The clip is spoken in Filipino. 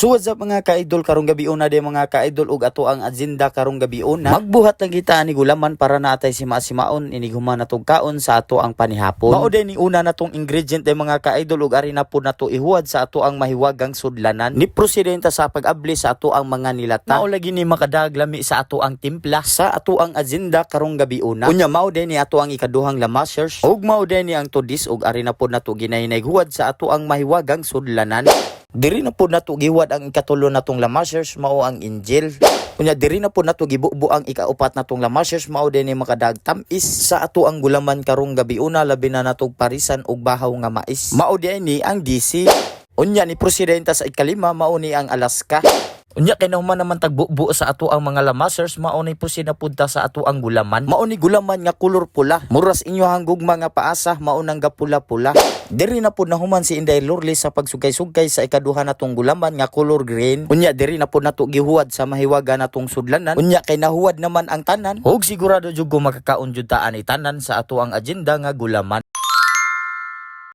So what's up mga ka-idol, karong gabi una de mga ka-idol ug ato ang agenda karong gabi una. Magbuhat lang kita ani gulaman para natay sima-simaon inig human natong kaon sa ato ang panihapon. Mao de ni una natong ingredient de mga ka-idol ug ari na po nato ihuwad sa ato ang mahiwagang sudlanan. Ni presidente sa pag-abli sa ato ang mga nilata. Mao lagi ni makadaglami sa ato ang timpla sa ato ang agenda karong gabi una. Unya mao de ni ato ang ikaduhang lamasers ug mao de ni ang tudis ug ari na po nato ginahinay-huwad sa ato ang mahiwagang sudlanan. Diri na po nato giwad ang ikatulo natong lamasers mao ang injil. Kunya diri na po nato gibubo ang ikaupat natong lamasers mao dinhi makadag tamis sa ato ang gulaman karong gabi una labi na natong parisan og bahaw nga mais. Mao dinhi ang DC. Unya ni presidente sa ikalima mao ni ang Alaska. Unya kay nahuman naman tagbubo sa ato ang mga lamasers mao ni po sinapunta sa ato ang gulaman. Mao ni gulaman nga kulor pula. Muras inyo hanggog mga paasa mao nang gapula-pula. Diri na po nahuman si Inday Lourdes sa pagsugay-sugay sa ikaduha natong gulaman nga color green. Unya diri na po nato gihuwad sa mahiwaga natong sudlanan. Unya kay nahuwad naman ang tanan. Ug sigurado jud ko makakaon jud taan tanan sa ato ang agenda nga gulaman.